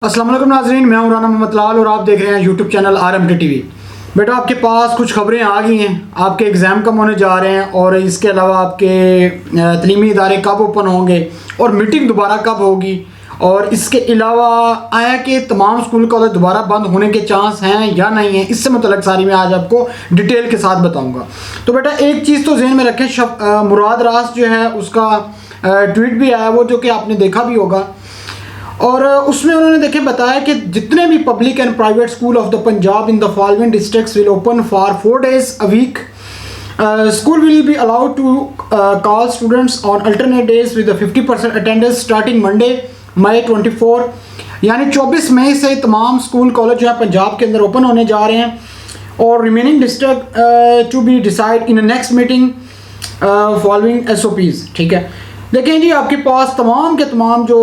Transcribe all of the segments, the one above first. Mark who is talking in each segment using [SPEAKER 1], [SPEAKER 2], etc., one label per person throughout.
[SPEAKER 1] अस्सलाम वालेकुम नाज़रीन, मैं हूं राना मोहम्मद लाल और आप देख रहे हैं यूट्यूब चैनल RMK TV। बेटा आपके पास कुछ खबरें आ गई हैं। आपके एग्ज़ाम कब होने जा रहे हैं और इसके अलावा आपके तलीमी इदारे कब ओपन होंगे और मीटिंग दोबारा कब होगी, और इसके अलावा आया कि तमाम स्कूल कॉलेज दोबारा बंद होने के चांस हैं या नहीं हैं, इससे मुतल्लिक़ सारी मैं आज आपको डिटेल के साथ बताऊँगा। तो बेटा एक चीज़ तो जहन में रखें, मुराद रास जो है उसका ट्वीट भी आया वो, जो कि आपने देखा भी होगा, और उसमें उन्होंने देखें बताया कि जितने भी public and private school of the Punjab in the following districts will open for 4 days a week. School will be allowed to call students on alternate days with a 50% attendance starting Monday, May 24. यानी 24 मई से तमाम school college जो है पंजाब के अंदर open होने जा रहे हैं, और remaining district to be decide in next meeting following SOPs। ठीक है, देखें जी आपके पास तमाम के तमाम जो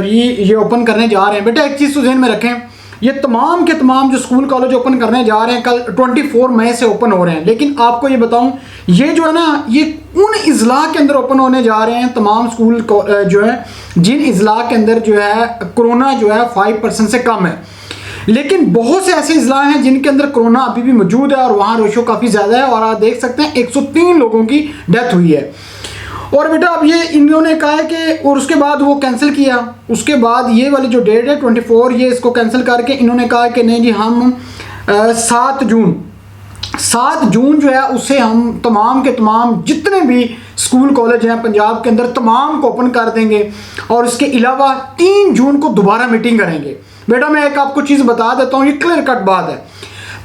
[SPEAKER 1] ये ओपन करने जा रहे हैं। बेटा एक चीज़ तो ज़हन में रखें, ये तमाम के तमाम जो स्कूल कॉलेज ओपन करने जा रहे हैं कल 24 मई से ओपन हो रहे हैं। लेकिन आपको ये बताऊं, ये जो है ना, ये उन इज़ला के अंदर ओपन होने जा रहे हैं तमाम स्कूल जो है जिन इज़ला के अंदर जो है कोरोना जो है 5% से कम है। लेकिन बहुत से ऐसे इज़ला हैं जिनके अंदर कोरोना अभी भी मौजूद है और वहाँ रेशो काफ़ी ज़्यादा है, और आप देख सकते हैं 103 लोगों की डेथ हुई है। और बेटा अब ये इन्होंने कहा है कि, और उसके बाद वो कैंसिल किया, उसके बाद ये वाली जो डेट है 24, ये इसको कैंसिल करके इन्होंने कहा कि नहीं जी हम 7 जून जो है उससे हम तमाम के तमाम जितने भी स्कूल कॉलेज हैं पंजाब के अंदर तमाम को ओपन कर देंगे, और इसके अलावा 3 जून को दोबारा मीटिंग करेंगे। बेटा मैं एक आपको चीज़ बता देता हूँ, ये क्लियर कट बात है,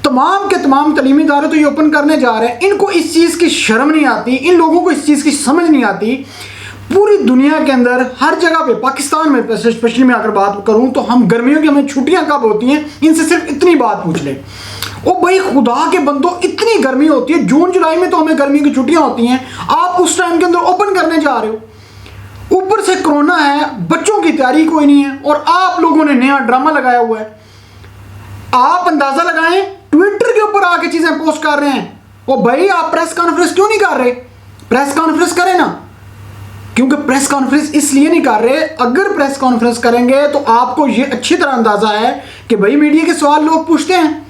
[SPEAKER 1] तमाम के तमाम तलीमी इदारे तो ये ओपन करने जा रहे हैं। इनको इस चीज़ की शर्म नहीं आती, इन लोगों को इस चीज़ की समझ नहीं आती। पूरी दुनिया के अंदर हर जगह पे, पाकिस्तान में स्पेशली मैं अगर बात करूं तो हम गर्मियों की हमें छुट्टियां कब होती हैं, इनसे सिर्फ इतनी बात पूछ लें। ओ भाई खुदा के बंदो, इतनी गर्मी होती है, जून जुलाई में तो हमें गर्मी की छुट्टियां होती हैं, आप उस टाइम के अंदर ओपन करने जा रहे हो। ऊपर से कोरोना है, बच्चों की तैयारी कोई नहीं है, और आप लोगों ने नया ड्रामा लगाया हुआ है। आप अंदाजा लगाएं, ट्विटर के ऊपर आके चीजें पोस्ट कर रहे हैं। ओ भाई आप प्रेस कॉन्फ्रेंस क्यों नहीं कर रहे? प्रेस कॉन्फ्रेंस करें ना, क्योंकि प्रेस कॉन्फ्रेंस इसलिए नहीं कर रहे, अगर प्रेस कॉन्फ्रेंस करेंगे तो आपको ये अच्छी तरह अंदाजा है कि भाई मीडिया के सवाल लोग पूछते हैं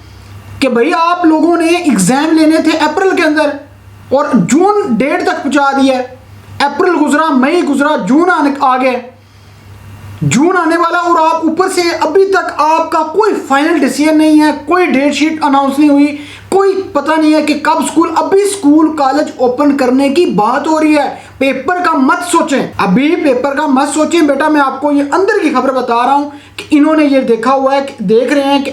[SPEAKER 1] कि भाई आप लोगों ने एग्जाम लेने थे अप्रैल के अंदर और जून डेट तक पहुंचा दिया, अप्रैल गुजरा, मई गुजरा, जून आ गया, जून आने वाला, और आप ऊपर से अभी तक आपका कोई फाइनल डिसीजन नहीं है, कोई डेट शीट अनाउंस नहीं हुई, कोई पता नहीं है कि कब अभी स्कूल कॉलेज ओपन करने की बात हो रही है। पेपर का मत सोचें, अभी पेपर का मत सोचें। बेटा मैं आपको ये अंदर की खबर बता रहा हूं कि इन्होंने ये देखा हुआ है, देख रहे हैं कि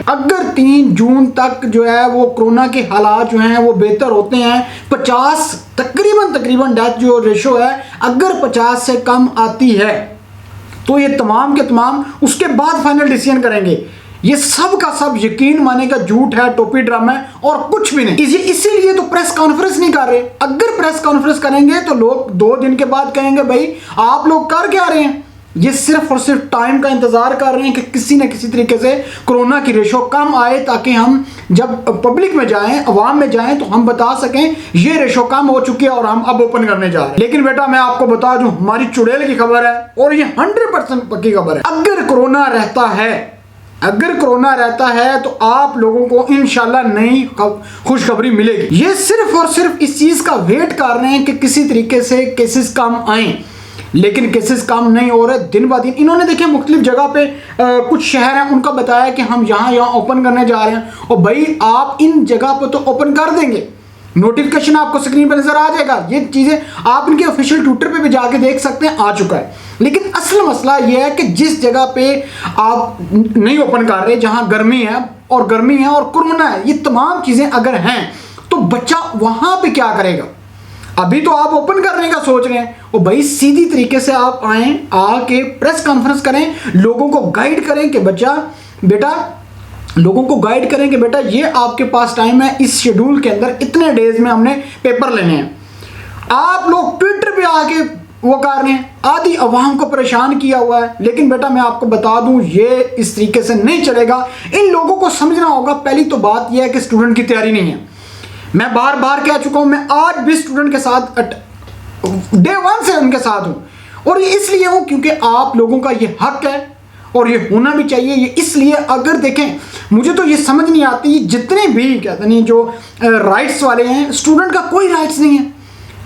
[SPEAKER 1] अगर 3 जून तक जो है वो कोरोना के हालात जो हैं वो बेहतर होते हैं, 50 तकरीबन डेथ जो रेशो है अगर 50 से कम आती है तो ये तमाम के तमाम उसके बाद फाइनल डिसीजन करेंगे। ये सब का सब यकीन माने का झूठ है, टोपी ड्रामा है और कुछ भी नहीं। इसीलिए तो प्रेस कॉन्फ्रेंस नहीं कर रहे। अगर प्रेस कॉन्फ्रेंस करेंगे तो लोग 2 दिन के बाद कहेंगे भाई आप लोग कर क्या रहे हैं। ये सिर्फ और सिर्फ टाइम का इंतजार कर रहे हैं कि किसी न किसी तरीके से कोरोना की रेशो कम आए, ताकि हम जब पब्लिक में जाएं, अवाम में जाएं, तो हम बता सकें ये रेशो कम हो चुकी है और हम अब ओपन करने जा रहे हैं। लेकिन बेटा मैं आपको बता दूं, हमारी चुड़ैल की खबर है और ये 100% पक्की खबर है। अगर कोरोना रहता है तो आप लोगों को इंशाल्लाह नई खुशखबरी मिलेगी। ये सिर्फ और सिर्फ इस चीज का वेट कर रहे हैं कि किसी तरीके से केसेस कम आए, लेकिन केसेस कम नहीं हो रहे दिन ब दिन। इन्होंने देखे मुख्तलिफ जगह पे कुछ शहर हैं उनका बताया कि हम यहाँ ओपन करने जा रहे हैं, और भाई आप इन जगह पे तो ओपन कर देंगे, नोटिफिकेशन आपको स्क्रीन पे नजर आ जाएगा, ये चीजें आप इनके ऑफिशियल ट्विटर पे भी जाके देख सकते हैं, आ चुका है। लेकिन असल मसला ये है कि जिस जगह पे आप नहीं ओपन कर रहे, जहां गर्मी है और कोरोना है, ये तमाम चीजें अगर हैं तो बच्चा वहां पे क्या करेगा। अभी तो आप ओपन करने का सोच रहे हैं, और भाई सीधी तरीके से आप आके प्रेस कॉन्फ्रेंस करें, लोगों को गाइड करें कि बेटा ये आपके पास टाइम है, इस शेड्यूल के अंदर इतने डेज में हमने पेपर लेने हैं। आप लोग ट्विटर पे आके वो कर रहे हैं, आधी अवाम को परेशान किया हुआ है। लेकिन बेटा मैं आपको बता दूं ये इस तरीके से नहीं चलेगा। इन लोगों को समझना होगा, पहली तो बात यह है कि स्टूडेंट की तैयारी नहीं है। मैं बार बार कह चुका हूं, मैं आज भी स्टूडेंट के साथ डे 1 से उनके साथ हूं, और ये इसलिए हूं क्योंकि आप लोगों का ये हक है, और ये होना भी चाहिए। ये इसलिए, अगर देखें, मुझे तो ये समझ नहीं आती, जितने भी कहते नहीं जो राइट्स वाले हैं, स्टूडेंट का कोई राइट्स नहीं है।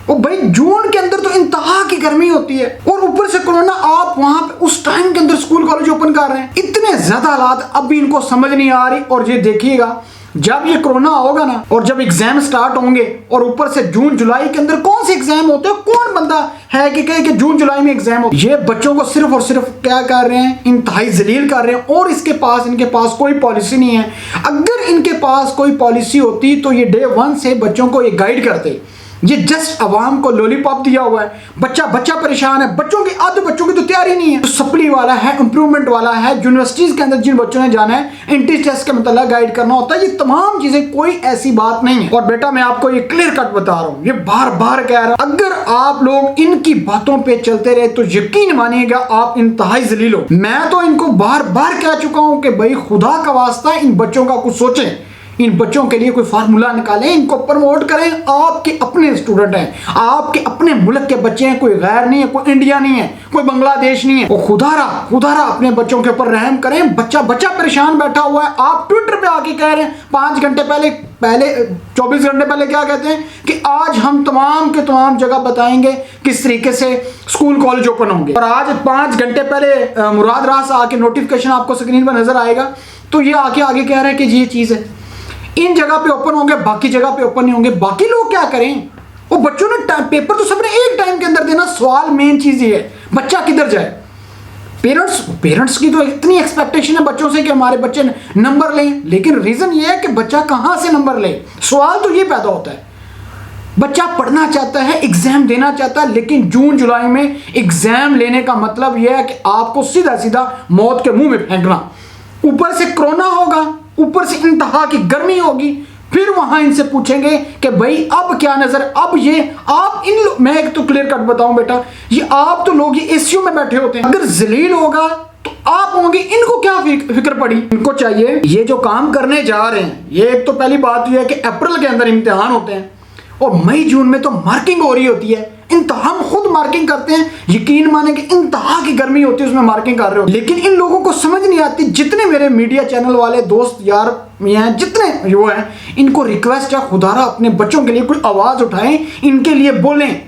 [SPEAKER 1] और भाई जून के अंदर तो इंतहा की गर्मी होती है, और ऊपर से कोरोना, आप वहां पे उस टाइम के अंदर स्कूल कॉलेज ओपन कर रहे हैं। इतने ज्यादा हालात अब भी इनको समझ नहीं आ रही। और ये देखिएगा, जब ये कोरोना होगा ना, और जब एग्जाम स्टार्ट होंगे, और ऊपर से जून जुलाई के अंदर कौन से एग्जाम होते हैं, कौन बंदा है कि कहे कि जून जुलाई में एग्जाम हो। ये बच्चों को सिर्फ और सिर्फ क्या कर रहे हैं, इंतहाई जलील कर रहे हैं। और इनके पास कोई पॉलिसी नहीं है। अगर इनके पास कोई पॉलिसी होती तो ये डे 1 से बच्चों को ये गाइड करते। ये जस्ट अवाम को लॉलीपॉप दिया हुआ है। बच्चा परेशान है। बच्चों की, आधे बच्चों की तो तैयारी नहीं है। तो सप्ली वाला है, इंप्रूवमेंट वाला है, यूनिवर्सिटीज के अंदर जिन बच्चों ने जाना है, एंट्री टेस्ट के मतलब गाइड करना होता है। ये तमाम चीजें, कोई ऐसी बात नहीं है। और बेटा मैं आपको ये क्लियर कट बता रहा हूं, ये बार बार कह रहा हूं, अगर आप लोग इनकी बातों पे चलते रहे तो यकीन मानिएगा आप इंतहाई जलील हो। मैं तो इनको बार बार कह चुका हूं कि भाई खुदा का वास्ता इन बच्चों का कुछ सोचें, इन बच्चों के लिए कोई फार्मूला निकालें, इनको प्रमोट करें। आपके अपने स्टूडेंट हैं, आपके अपने मुल्क के बच्चे हैं, कोई गैर नहीं है, कोई इंडिया नहीं है, कोई बांग्लादेश नहीं है। और खुदारा अपने बच्चों के ऊपर रहम करें। बच्चा परेशान बैठा हुआ है। आप ट्विटर पे आके कह रहे हैं 5 घंटे पहले 24 घंटे पहले क्या कहते हैं कि आज हम तमाम के तमाम जगह बताएंगे किस तरीके से स्कूल कॉलेज ओपन होंगे। और आज 5 घंटे पहले मुराद रास आके नोटिफिकेशन आपको स्क्रीन पर नजर आएगा, तो ये आगे कह रहे हैं कि ये चीज है, इन जगह पे ओपन होंगे, बाकी जगह पे ओपन नहीं होंगे। बाकी लोग क्या करें? वो बच्चों ने पेपर तो सबने एक टाइम के अंदर देना। सवाल मेन चीज ये है, बच्चा किधर जाए? पेरेंट्स की तो इतनी एक्सपेक्टेशन है बच्चों से कि हमारे बच्चे नंबर लें, लेकिन रीजन ये है कि बच्चा कहां से नंबर ले। सवाल तो ये पैदा होता है, बच्चा पढ़ना चाहता है, एग्जाम देना चाहता है, लेकिन जून जुलाई में एग्जाम लेने का मतलब यह है कि आपको सीधा सीधा मौत के मुंह में फेंकना। ऊपर से कोरोना होगा, ऊपर से इंतहा की गर्मी होगी। फिर वहां इनसे पूछेंगे कि भाई अब क्या नजर, अब ये आप मैं एक तो क्लियर कट बताऊं बेटा, ये आप तो लोग ये एसीयू में बैठे होते हैं। अगर जलील होगा तो आप होंगे, इनको क्या फिक्र पड़ी? इनको चाहिए ये जो काम करने जा रहे हैं, ये एक तो पहली बात यह है कि अप्रैल के अंदर इम्तिहान होते हैं और मई जून में तो मार्किंग हो रही होती है। हम खुद मार्किंग करते हैं, यकीन माने कि इंतहा की गर्मी होती है उसमें मार्किंग कर रहे हो। लेकिन इन लोगों को समझ नहीं आती। जितने मेरे मीडिया चैनल वाले दोस्त यार हैं, जितने वो हैं, इनको रिक्वेस्ट है खुदारा अपने बच्चों के लिए कोई आवाज उठाएं, इनके लिए बोलें।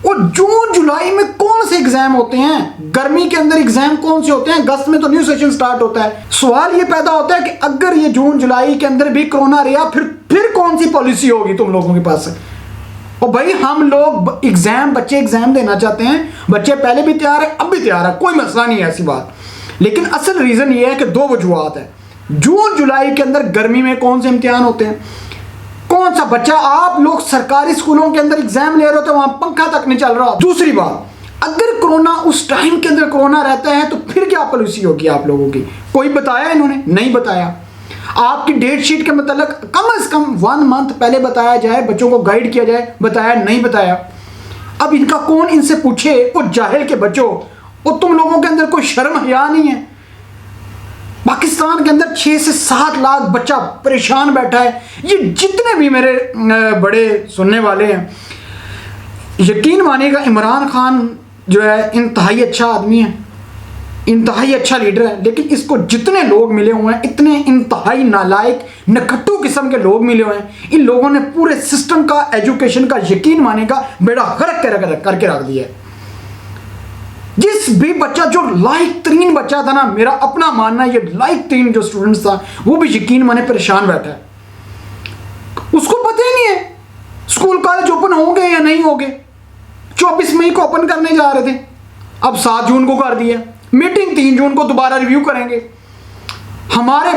[SPEAKER 1] और जून जुलाई में कौन से एग्जाम होते हैं? गर्मी के अंदर एग्जाम कौन से होते हैं? अगस्त में तो न्यू सेशन स्टार्ट होता है। सवाल ये पैदा होता है कि अगर ये जून जुलाई के अंदर भी कोरोना रहा, फिर कौन सी पॉलिसी होगी तुम लोगों के पास? और भाई हम लोग बच्चे एग्जाम देना चाहते हैं, बच्चे पहले भी तैयार है, अब भी तैयार है, कोई मसला नहीं है ऐसी बात। लेकिन असल रीजन ये है कि 2 वजूहात है। जून जुलाई के अंदर गर्मी में कौन से इम्तिहान होते हैं? कौन सा बच्चा, आप लोग सरकारी स्कूलों के अंदर एग्जाम ले रहे हो तो वहां पंखा तक नहीं चल रहा। दूसरी बात, अगर कोरोना उस टाइम के अंदर कोरोना रहता है तो फिर क्या पॉलिसी होगी आप लोगों की? कोई बताया इन्होंने? नहीं बताया। आपकी डेट शीट के मतलब कम से कम 1 मंथ पहले बताया जाए, बच्चों को गाइड किया जाए, बताया नहीं बताया। अब इनका कौन इनसे पूछे? वो जाहिल के बच्चों, वो तुम लोगों के अंदर कोई शर्म हया नहीं है। पाकिस्तान के अंदर 6 से 7 लाख बच्चा परेशान बैठा है। ये जितने भी मेरे बड़े सुनने वाले हैं, यकीन मानिएगा इमरान खान जो है इंतहाई अच्छा आदमी है, इंतहाई अच्छा लीडर है, लेकिन इसको जितने लोग मिले हुए हैं, इतने इंतहाई नालायक नकट्टू किस्म के लोग मिले हुए हैं, इन लोगों ने पूरे सिस्टम का, एजुकेशन का यकीन मानेगा बेड़ा गर्क करके रख दिया है। जिस भी बच्चा, जो लायक तरीन बच्चा था ना, मेरा अपना मानना है ये लायक तरीन जो स्टूडेंट्स था, वो भी यकीन माने परेशान बैठा है। उसको पता ही नहीं है स्कूल कॉलेज ओपन होंगे या नहीं होंगे। 24 मई को ओपन करने जा रहे थे, अब 7 जून को कर दिया। मीटिंग 3 जून को दोबारा रिव्यू करेंगे। हमारे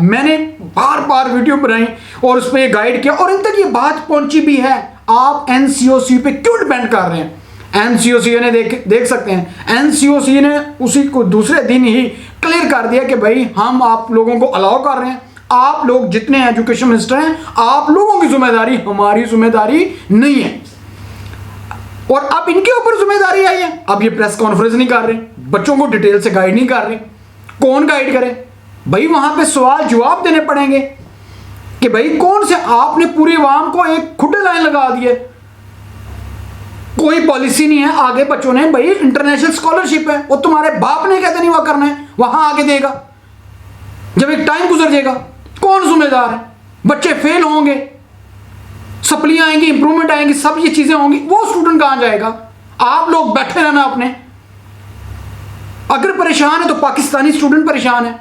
[SPEAKER 1] मैंने बार बार वीडियो बनाई और उस पर गाइड किया, और इन तक ये बात पहुंची भी है, आप एनसीओसी पे क्यों डिपेंड कर रहे हैं? एनसीओसी ने देख सकते हैं, एनसीओसी ने उसी को दूसरे दिन ही क्लियर कर दिया कि भाई हम आप लोगों को अलाउ कर रहे हैं। आप लोग जितने एजुकेशन मिनिस्टर हैं, आप लोगों की जिम्मेदारी, हमारी जिम्मेदारी नहीं है। और अब इनके ऊपर जिम्मेदारी आई है। अब ये प्रेस कॉन्फ्रेंस नहीं कर रहे, बच्चों को डिटेल से गाइड नहीं कर रहे। कौन गाइड करे भाई? वहां पे सवाल जवाब देने पड़ेंगे कि भाई कौन से, आपने पूरी आवाम को एक खुटे लाइन लगा दिए। कोई पॉलिसी नहीं है आगे बच्चों ने, भाई इंटरनेशनल स्कॉलरशिप है, वो तुम्हारे बाप ने कहते नहीं वह करना है, वहां आगे देगा। जब एक टाइम गुजर जाएगा कौन जिम्मेदार है? बच्चे फेल होंगे, सप्लियां आएंगी, इंप्रूवमेंट आएंगी, सब ये चीजें होंगी, वो स्टूडेंट कहां जाएगा? आप लोग बैठे रहना अपने। अगर परेशान है तो पाकिस्तानी स्टूडेंट परेशान है,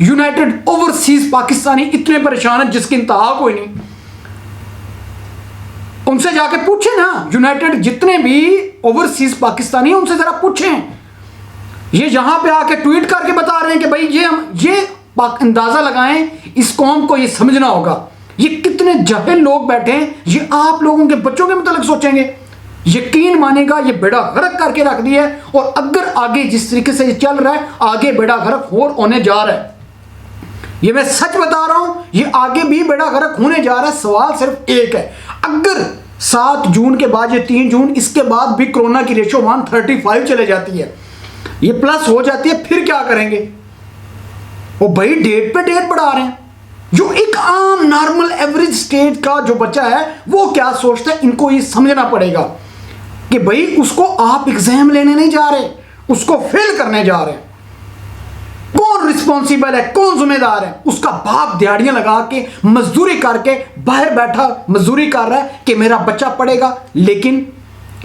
[SPEAKER 1] यूनाइटेड ओवरसीज पाकिस्तानी इतने परेशान है जिसकी इंतहा कोई नहीं। उनसे जाके पूछें ना, यूनाइटेड जितने भी ओवरसीज पाकिस्तानी उनसे जरा पूछें। ये यहां पे आके ट्वीट करके बता रहे हैं कि भाई ये अंदाजा लगाएं, इस कौम को ये समझना होगा ये कितने जाहिल लोग बैठे हैं, ये आप लोगों के बच्चों के मतलब सोचेंगे। यकीन मानेगा ये बेड़ा गर्क करके रख दिया है, और अगर आगे जिस तरीके से ये चल रहा है आगे बेड़ा गर्क और होने जा रहा है। ये मैं सच बता रहा हूं, ये आगे भी बेड़ा गर्क होने जा रहा है। सवाल सिर्फ एक है, अगर 7 जून के बाद ये 3 जून इसके बाद भी कोरोना की रेशो 135 चले जाती है, ये प्लस हो जाती है, फिर क्या करेंगे? वो भाई डेट पे डेट बढ़ा रहे हैं। जो एक आम नॉर्मल एवरेज स्टेज का जो बच्चा है वो क्या सोचता है, इनको ये समझना पड़ेगा कि भाई उसको आप एग्जाम लेने नहीं जा रहे, उसको फेल करने जा रहे हैं। कौन रिस्पॉन्सिबल है, कौन जिम्मेदार है? उसका बाप दिहाड़ियां लगा के मजदूरी करके बाहर बैठा मजदूरी कर रहा है कि मेरा बच्चा पढ़ेगा, लेकिन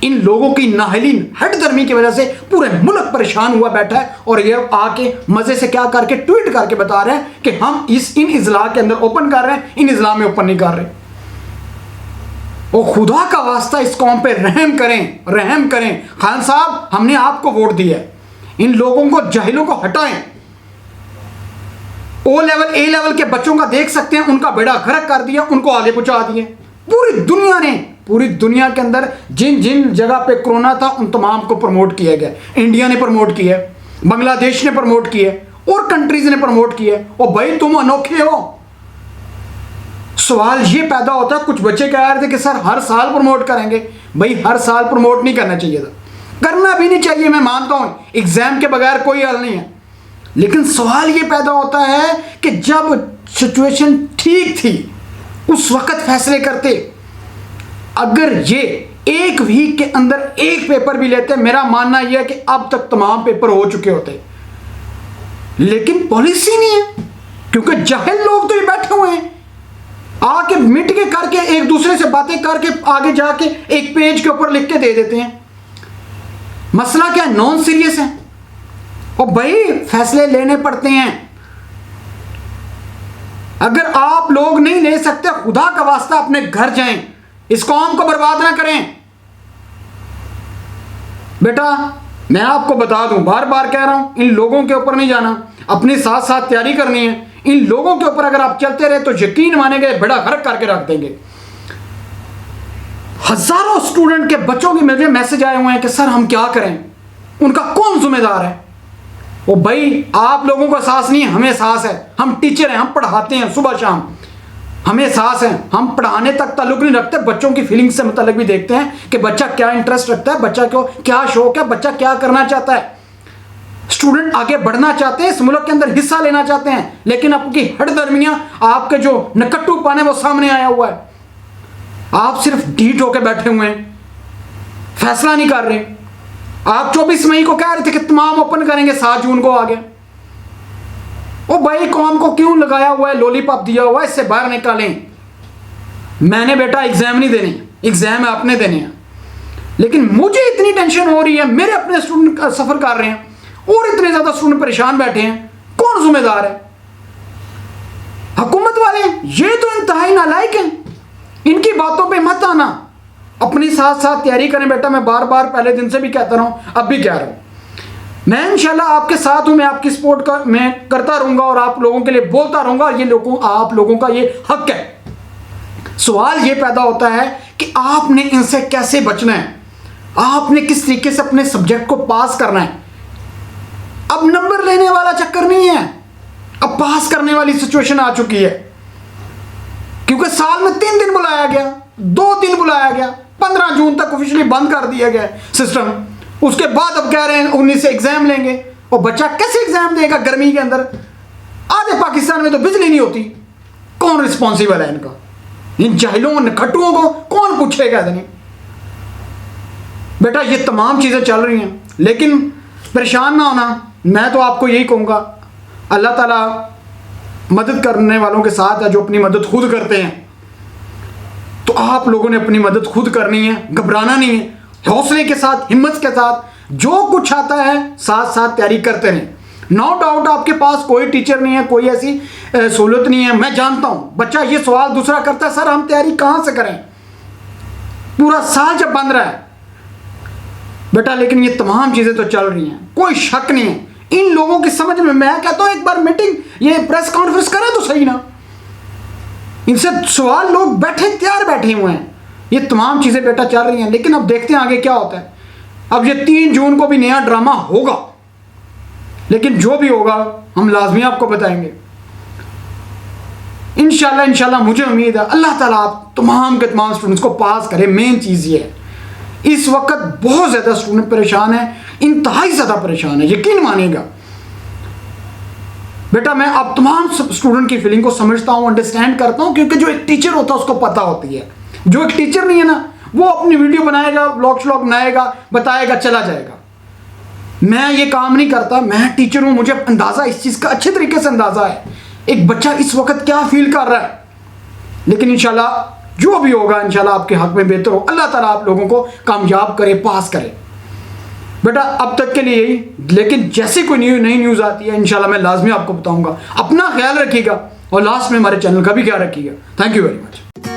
[SPEAKER 1] इन लोगों की नाहलीन हटदर्मी की वजह से पूरे मुल्क परेशान हुआ बैठा है। और ये आके मजे से क्या करके ट्वीट करके बता रहे हैं कि हम इन इजला के अंदर ओपन कर रहे हैं, इन इजला में ओपन नहीं कर रहे। और खुदा का वास्ता इस कौम पे रहम करें, रहम करें। खान साहब हमने आपको वोट दिया है, इन लोगों को जाहिलों को हटाएं। ओ लेवल ए लेवल के बच्चों का देख सकते हैं, उनका बेड़ा गर्क कर दिया, उनको आगे पहुंचा दिए। पूरी दुनिया ने, पूरी दुनिया के अंदर जिन जिन जगह पे कोरोना था उन तमाम को प्रमोट किया गया। इंडिया ने प्रमोट किया, बांग्लादेश ने प्रमोट किया, और कंट्रीज ने प्रमोट किया। और भाई तुम अनोखे हो। सवाल ये पैदा होता है, कुछ बच्चे कह रहे थे कि सर हर साल प्रमोट करेंगे। भाई हर साल प्रमोट नहीं करना चाहिए था, करना भी नहीं चाहिए। मैं मानता हूं एग्जाम के बगैर कोई हल नहीं है, लेकिन सवाल ये पैदा होता है कि जब सिचुएशन ठीक थी उस वक्त फैसले करते। अगर ये एक वीक के अंदर एक पेपर भी लेते, मेरा मानना यह है कि अब तक तमाम पेपर हो चुके होते, लेकिन पॉलिसी नहीं है। क्योंकि जाहिल लोग तो ये बैठे हुए हैं, आके मिट के करके एक दूसरे से बातें करके आगे जाके एक पेज के ऊपर लिख के दे देते हैं। मसला क्या है? नॉन सीरियस है। और भाई फैसले लेने पड़ते हैं। अगर आप लोग नहीं ले सकते, खुदा का वास्ता अपने घर जाएं, इस कौम को बर्बाद ना करें। बेटा मैं आपको बता दूं, बार बार कह रहा हूं, इन लोगों के ऊपर नहीं जाना, अपने साथ साथ तैयारी करनी है। इन लोगों के ऊपर अगर आप चलते रहे तो यकीन मानेंगे बड़ा गर्क करके रख देंगे। हजारों स्टूडेंट के बच्चों के मुझे मैसेज आए हुए हैं कि सर हम क्या करें, उनका कौन जिम्मेदार है? वो भाई आप लोगों को एहसास नहीं है, हमें एहसास है। हम टीचर हैं, हम पढ़ाते हैं सुबह शाम, हमें एहसास है। हम पढ़ाने तक ताल्लुक नहीं रखते, बच्चों की फीलिंग से मतलब भी देखते हैं कि बच्चा क्या इंटरेस्ट रखता है, बच्चा को क्या शौक है, बच्चा क्या करना चाहता है। स्टूडेंट आगे बढ़ना चाहते हैं, इस मुल्क के अंदर हिस्सा लेना चाहते हैं, लेकिन आपकी हटदर्मियां, आपके जो नकट्टूपन है वो सामने आया हुआ है। आप सिर्फ ढीठ होकर बैठे हुए हैं, फैसला नहीं कर रहे। आप 24 मई को कह रहे थे कि तमाम ओपन करेंगे, 7 जून को आ गया। ओ भाई कौम को क्यों लगाया हुआ है, लॉलीपॉप दिया हुआ है, इससे बाहर निकालें। मैंने बेटा एग्जाम नहीं देने, एग्जाम आपने देने हैं, लेकिन मुझे इतनी टेंशन हो रही है, मेरे अपने स्टूडेंट सफर कर रहे हैं और इतने ज्यादा स्टूडेंट परेशान बैठे हैं। कौन जिम्मेदार है? हुकूमत वाले। ये तो इंतहाई नालायक हैं, इनकी बातों पे मत आना, अपनी साथ साथ तैयारी करें। बेटा मैं बार बार पहले दिन से भी कहता रहा हूं, अब भी कह रहा हूं, मैं इंशाल्लाह आपके साथ हूं, मैं आपकी सपोर्ट मैं करता रहूंगा और आप लोगों के लिए बोलता रहूंगा। ये आप लोगों का ये हक है। सवाल ये पैदा होता है कि आपने इनसे कैसे बचना है, आपने किस तरीके से अपने सब्जेक्ट को पास करना है। अब नंबर लेने वाला चक्कर नहीं है, अब पास करने वाली सिचुएशन आ चुकी है। क्योंकि साल में 3 दिन बुलाया गया, 2 दिन बुलाया गया, 15 जून तक ऑफिशियली बंद कर दिया गया सिस्टम। उसके बाद अब कह रहे हैं 19 से एग्जाम लेंगे। और बच्चा कैसे एग्जाम देगा गर्मी के अंदर? आधे पाकिस्तान में तो बिजली नहीं होती। कौन रिस्पॉन्सिबल है इनका? इन जाहिलों नखट्टुओं को कौन पूछेगा? इतनी बेटा ये तमाम चीज़ें चल रही हैं, लेकिन परेशान ना होना। मैं तो आपको यही कहूँगा, अल्लाह ताला मदद करने वालों के साथ है जो अपनी मदद खुद करते हैं। तो आप लोगों ने अपनी मदद खुद करनी है, घबराना नहीं है, हौसले के साथ, हिम्मत के साथ जो कुछ आता है साथ साथ तैयारी करते रहें। नो डाउट आपके पास कोई टीचर नहीं है, कोई ऐसी सहूलत नहीं है। मैं जानता हूँ बच्चा ये सवाल दूसरा करता है, सर हम तैयारी कहाँ से करें, पूरा साल जब बंद रहा है बेटा। लेकिन ये तमाम चीज़ें तो चल रही हैं, कोई शक नहीं है। इन लोगों की समझ में, मैं कहता हूँ एक बार मीटिंग, ये प्रेस कॉन्फ्रेंस करें तो सही ना, इनसे सवाल, लोग बैठे तैयार बैठे हुए हैं। ये तमाम चीज़ें बेटा चल रही हैं, लेकिन अब देखते हैं आगे क्या होता है। अब ये 3 जून को भी नया ड्रामा होगा, लेकिन जो भी होगा हम लाजमी आपको बताएंगे इंशाल्लाह। इंशाल्लाह मुझे उम्मीद है अल्लाह ताला आप तमाम के तमाम स्टूडेंट्स को पास करे। मेन चीज़ ये है, इस वक्त बहुत ज़्यादा स्टूडेंट परेशान है, इंतहाई ज़्यादा परेशान है, यकीन मानिएगा बेटा। मैं अब तमाम स्टूडेंट की फीलिंग को समझता हूँ, अंडरस्टैंड करता हूँ, क्योंकि जो एक टीचर होता है उसको पता होती है। जो एक टीचर नहीं है ना, वो अपनी वीडियो बनाएगा, ब्लॉग श्लॉग बनाएगा, बताएगा, चला जाएगा। मैं ये काम नहीं करता, मैं टीचर हूँ, मुझे अंदाज़ा इस चीज़ का अच्छे तरीके से अंदाज़ा है एक बच्चा इस वक्त क्या फील कर रहा है। लेकिन इंशाल्लाह जो भी होगा इंशाल्लाह आपके हक में बेहतर हो। अल्लाह ताला आप लोगों को कामयाब करे, पास करे बेटा। अब तक के लिए यही, लेकिन जैसे कोई नई न्यूज़ आती है इंशाल्लाह मैं लाजमी आपको बताऊंगा। अपना ख्याल रखिएगा और लास्ट में हमारे चैनल का भी ख्याल रखिएगा। Thank you very much.